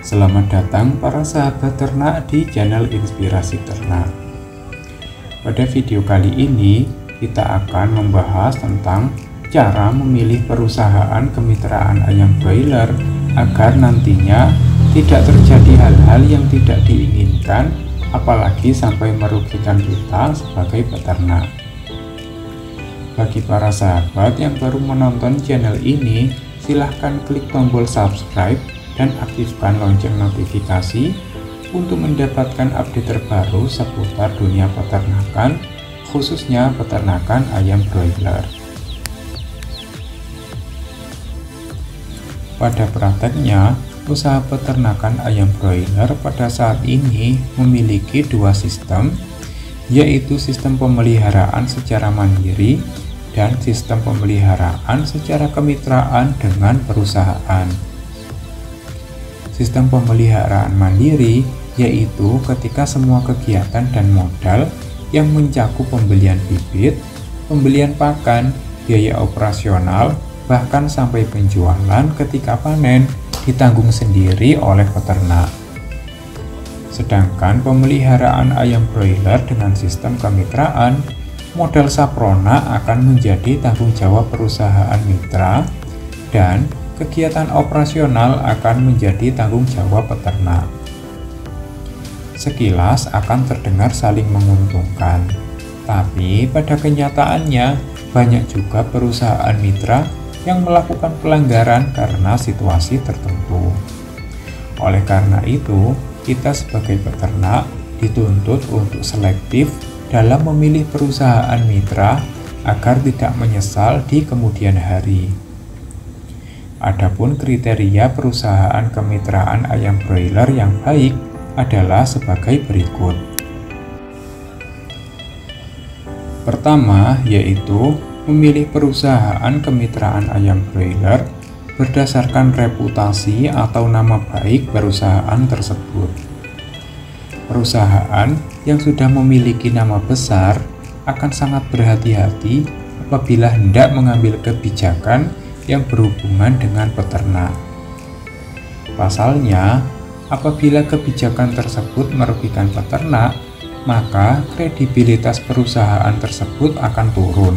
Selamat datang para sahabat ternak di channel Inspirasi Ternak. Pada video kali ini kita akan membahas tentang cara memilih perusahaan kemitraan ayam broiler agar nantinya tidak terjadi hal-hal yang tidak diinginkan, apalagi sampai merugikan kita sebagai peternak. Bagi para sahabat yang baru menonton channel ini, silahkan klik tombol subscribe dan aktifkan lonceng notifikasi untuk mendapatkan update terbaru seputar dunia peternakan, khususnya peternakan ayam broiler. Pada prakteknya, usaha peternakan ayam broiler pada saat ini memiliki dua sistem, yaitu sistem pemeliharaan secara mandiri dan sistem pemeliharaan secara kemitraan dengan perusahaan. Sistem pemeliharaan mandiri yaitu ketika semua kegiatan dan modal yang mencakup pembelian bibit, pembelian pakan, biaya operasional, bahkan sampai penjualan ketika panen ditanggung sendiri oleh peternak. Sedangkan pemeliharaan ayam broiler dengan sistem kemitraan, modal saprona akan menjadi tanggung jawab perusahaan mitra dan kegiatan operasional akan menjadi tanggung jawab peternak. Sekilas akan terdengar saling menguntungkan, tapi pada kenyataannya banyak juga perusahaan mitra yang melakukan pelanggaran karena situasi tertentu. Oleh karena itu, kita sebagai peternak dituntut untuk selektif dalam memilih perusahaan mitra agar tidak menyesal di kemudian hari. Adapun kriteria perusahaan kemitraan ayam broiler yang baik adalah sebagai berikut. Pertama, yaitu memilih perusahaan kemitraan ayam broiler berdasarkan reputasi atau nama baik perusahaan tersebut. Perusahaan yang sudah memiliki nama besar akan sangat berhati-hati apabila hendak mengambil kebijakan yang berhubungan dengan peternak. Pasalnya, apabila kebijakan tersebut merugikan peternak, maka kredibilitas perusahaan tersebut akan turun.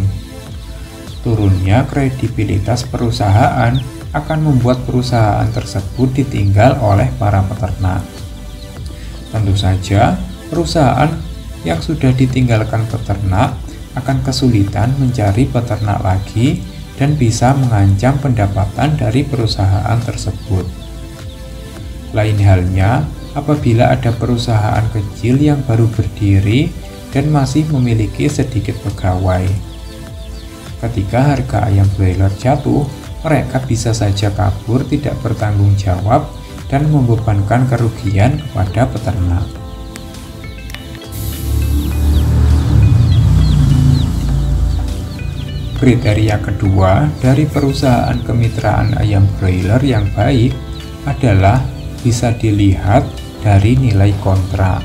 Turunnya kredibilitas perusahaan akan membuat perusahaan tersebut ditinggal oleh para peternak. Tentu saja, perusahaan yang sudah ditinggalkan peternak akan kesulitan mencari peternak lagi dan bisa mengancam pendapatan dari perusahaan tersebut. Lain halnya apabila ada perusahaan kecil yang baru berdiri dan masih memiliki sedikit pegawai. Ketika harga ayam broiler jatuh, mereka bisa saja kabur tidak bertanggung jawab dan membebankan kerugian kepada peternak. Kriteria kedua dari perusahaan kemitraan ayam broiler yang baik adalah bisa dilihat dari nilai kontrak.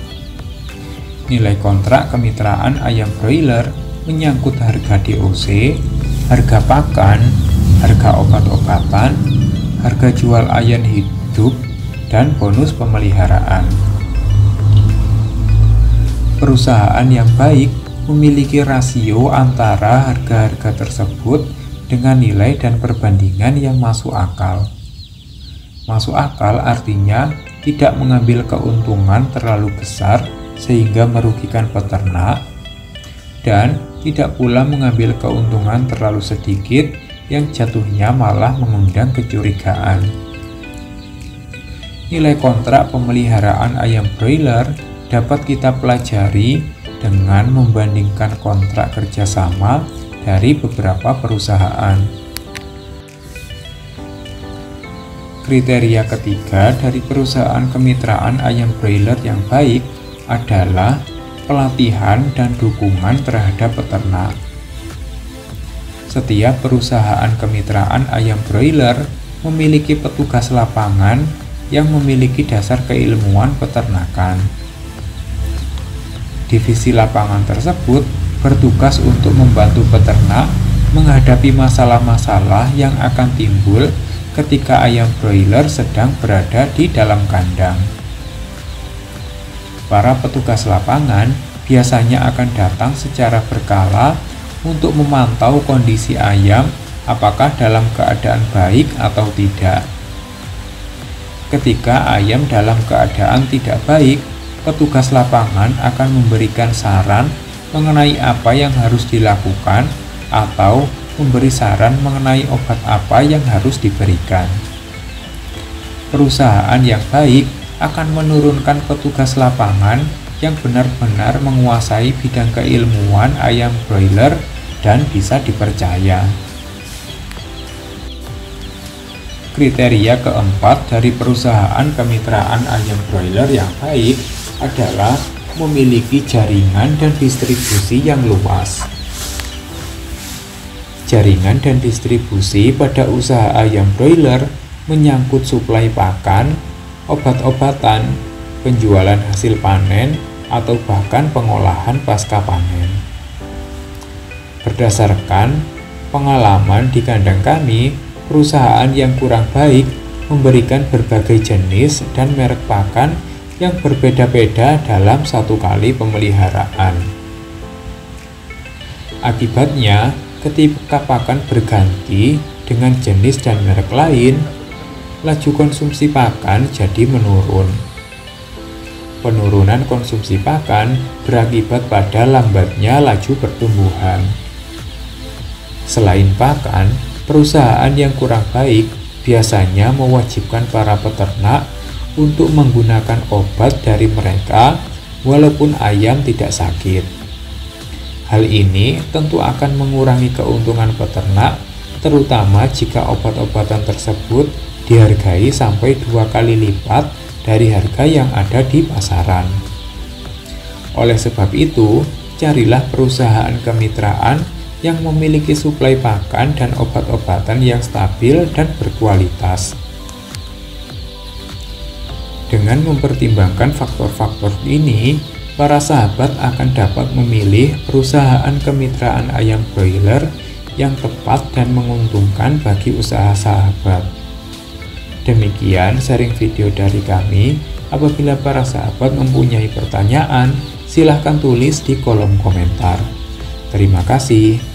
Nilai kontrak kemitraan ayam broiler menyangkut harga DOC, harga pakan, harga obat-obatan, harga jual ayam hidup, dan bonus pemeliharaan. Perusahaan yang baik memiliki rasio antara harga-harga tersebut dengan nilai dan perbandingan yang masuk akal. Masuk akal artinya tidak mengambil keuntungan terlalu besar sehingga merugikan peternak, dan tidak pula mengambil keuntungan terlalu sedikit yang jatuhnya malah mengundang kecurigaan. Nilai kontrak pemeliharaan ayam broiler dapat kita pelajari dengan membandingkan kontrak kerjasama dari beberapa perusahaan. Kriteria ketiga dari perusahaan kemitraan ayam broiler yang baik adalah pelatihan dan dukungan terhadap peternak. Setiap perusahaan kemitraan ayam broiler memiliki petugas lapangan yang memiliki dasar keilmuan peternakan. Divisi lapangan tersebut bertugas untuk membantu peternak menghadapi masalah-masalah yang akan timbul ketika ayam broiler sedang berada di dalam kandang. Para petugas lapangan biasanya akan datang secara berkala untuk memantau kondisi ayam apakah dalam keadaan baik atau tidak. Ketika ayam dalam keadaan tidak baik, petugas lapangan akan memberikan saran mengenai apa yang harus dilakukan atau memberi saran mengenai obat apa yang harus diberikan. Perusahaan yang baik akan menurunkan petugas lapangan yang benar-benar menguasai bidang keilmuan ayam broiler dan bisa dipercaya. Kriteria keempat dari perusahaan kemitraan ayam broiler yang baik adalah memiliki jaringan dan distribusi yang luas. Jaringan dan distribusi pada usaha ayam broiler menyangkut suplai pakan, obat-obatan, penjualan hasil panen, atau bahkan pengolahan pasca panen. Berdasarkan pengalaman di kandang kami, perusahaan yang kurang baik memberikan berbagai jenis dan merek pakan yang berbeda-beda dalam satu kali pemeliharaan. Akibatnya, ketika pakan berganti dengan jenis dan merek lain, laju konsumsi pakan jadi menurun. Penurunan konsumsi pakan berakibat pada lambatnya laju pertumbuhan. Selain pakan, perusahaan yang kurang baik biasanya mewajibkan para peternak untuk menggunakan obat dari mereka walaupun ayam tidak sakit. Hal ini tentu akan mengurangi keuntungan peternak, terutama jika obat-obatan tersebut dihargai sampai 2 kali lipat dari harga yang ada di pasaran. Oleh sebab itu, carilah perusahaan kemitraan yang memiliki suplai pakan dan obat-obatan yang stabil dan berkualitas. Dengan mempertimbangkan faktor-faktor ini, para sahabat akan dapat memilih perusahaan kemitraan ayam broiler yang tepat dan menguntungkan bagi usaha sahabat. Demikian sharing video dari kami. Apabila para sahabat mempunyai pertanyaan, silahkan tulis di kolom komentar. Terima kasih.